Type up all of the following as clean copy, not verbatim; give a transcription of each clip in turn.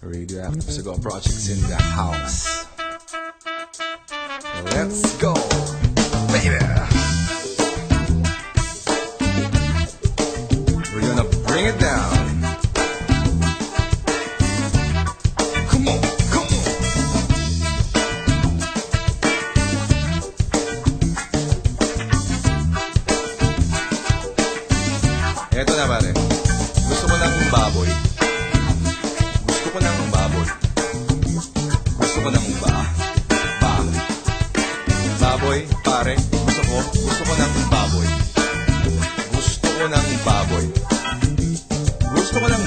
Radioactive Cigar Projects in the house. Let's go, baby. We're gonna bring it down. Come on, come on. Eto na pare. Gusto ko ng baboy. Gusto ko ng baboy. Gusto ko ng baboy, pare. Gusto ko ng baboy. Gusto ko ng baboy. Gusto ko ng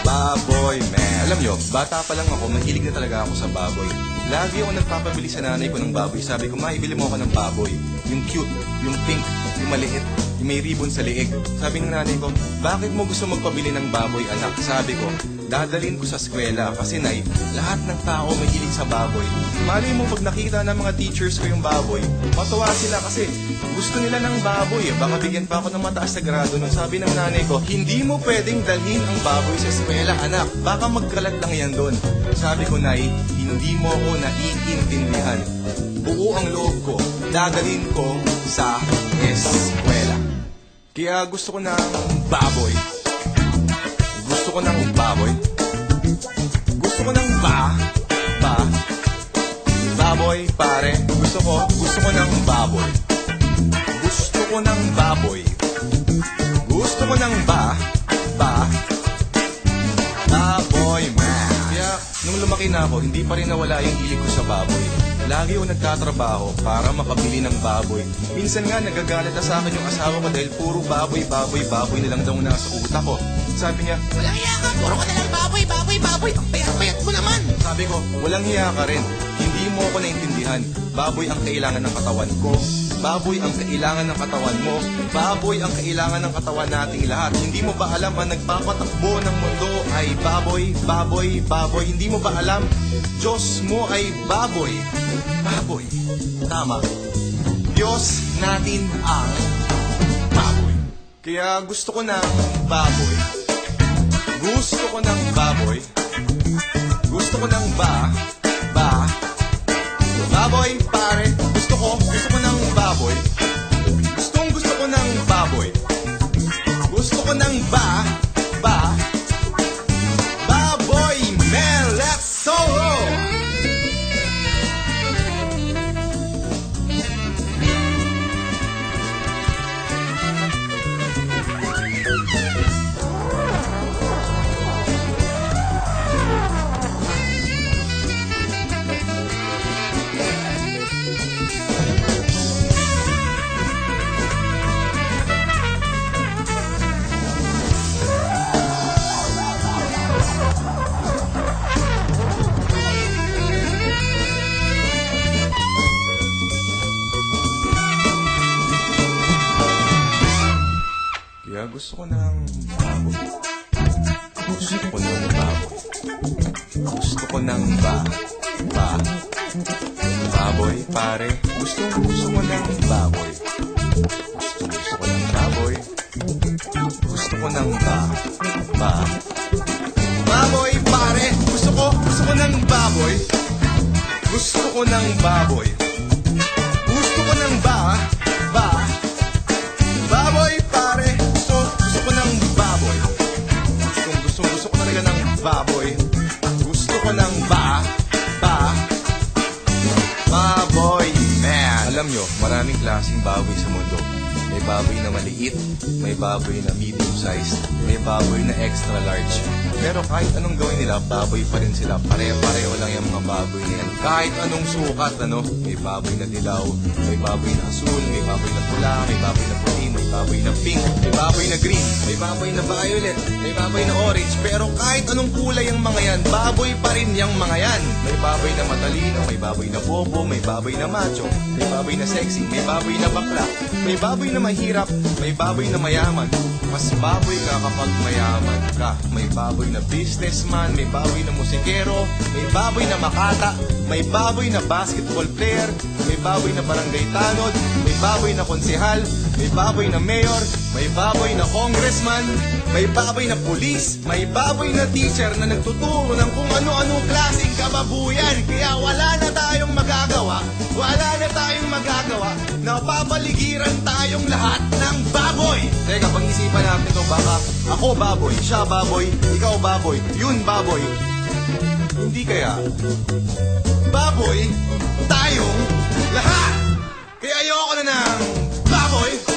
baboy, man. Alam nyo, bata pa lang ako, mahilig na talaga ako sa baboy. Lagi ako nagpapabili sa nanay ko ng baboy. Sabi ko, maibili mo ako ng baboy. Yung cute, yung pink, yung maliit, yung may ribbon sa liig. Sabi ng nanay ko, bakit mo gusto magpabili ng baboy, anak? Sabi ko, dadalhin ko sa eskwela kasi nay, lahat ng tao mahilig sa baboy. Mali mo pag nakita ng mga teachers ko yung baboy, matuwa sila kasi gusto nila ng baboy. Baka bigyan pa ako ng mataas na grado. Nung sabi ng nanay ko, hindi mo pwedeng dalhin ang baboy sa eskwela, anak. Baka magkalat lang yan doon. Sabi ko, nay, hindi mo ako naiintindihan. Buo ang loob ko, dadalhin ko sa eskwela. Kaya gusto ko ng baboy. Gusto ko ng baboy. Gusto ko ng baboy, pare. Gusto ko ng baboy. Gusto ko ng baboy. Gusto ko ng baboy, man. Kaya, nung lumaki na ako, hindi pa rin nawala yung hilig ko sa baboy. Lagi ako nagtatrabaho para makabili ng baboy. Minsan nga, nagagalit na sa akin yung asawa ko dahil puro baboy na lang daw nasa utak ko. Sabi niya, walang hiya ka, puro ka na lang baboy. Ang payat-payat mo naman. Sabi ko, walang hiya ka rin. Hindi mo ako naintindihan. Baboy ang kailangan ng katawan ko. Baboy ang kailangan ng katawan mo. Baboy ang kailangan ng katawan nating lahat. Hindi mo ba alam ang nagpapatakbo ng mundo ay baboy? Hindi mo ba alam? Diyos mo ay baboy. Baboy. Tama. Diyos natin ang baboy. Kaya gusto ko ng baboy. Gusto ko ng baboy. Gusto ko ng baboy, pare. Gusto ko ng baboy. Gusto ko ng baboy. Gusto ko ng baboy, man. Let's solo! Kaya gusto ko ng baboy. Gusto ko ng baboy. Gusto ko ng baboy, pare. Gusto ko ng baboy. Gusto ko ng baboy. Gusto ko ng baboy, pare. Gusto ko ng baboy. Gusto ko ng baboy. Gusto ko ng baboy, pare. Gusto ko ng baboy. Gusto ko talaga ng baboy. Gusto ko ng baboy, man. Alam nyo, maraming klaseng baboy sa mundo. May baboy na maliit, may baboy na medium size, may baboy na extra large. Pero kahit anong gawin nila, baboy pa rin sila. Pare-pareho lang yung mga baboy na yan. Kahit anong sukat, may baboy na dilaw, may baboy na asul, may baboy na pula, may baboy na puti, may baboy na pink, may baboy na green, may baboy na violet, may baboy na orange. Pero kahit anong kulay ang mga yan, baboy pa rin yung mga yan. May baboy na matalino, may baboy na bobo, may baboy na macho, may baboy na sexy, may baboy na bakla, may baboy na mahirap, may baboy na mayaman. Mas baboy ka kapag mayaman ka. May baboy na businessman, may baboy na musikero, may baboy na makata, may baboy na basketball player, may baboy na barangay tanod, may baboy na konsehal, may baboy na mayor, may baboy na congressman, may baboy na pulis, may baboy na teacher na nagtuturo ng kung ano-anong klaseng kababuyan. Kaya wala na tayong magagawa, wala na tayong magagawa, napapaligiran tayong lahat ng baboy. Teka, pag-isipan natin ito, baka ako baboy, siya baboy, ikaw baboy, yun baboy. Hindi kaya baboy tayong lahat. Kaya ayoko na ng baboy.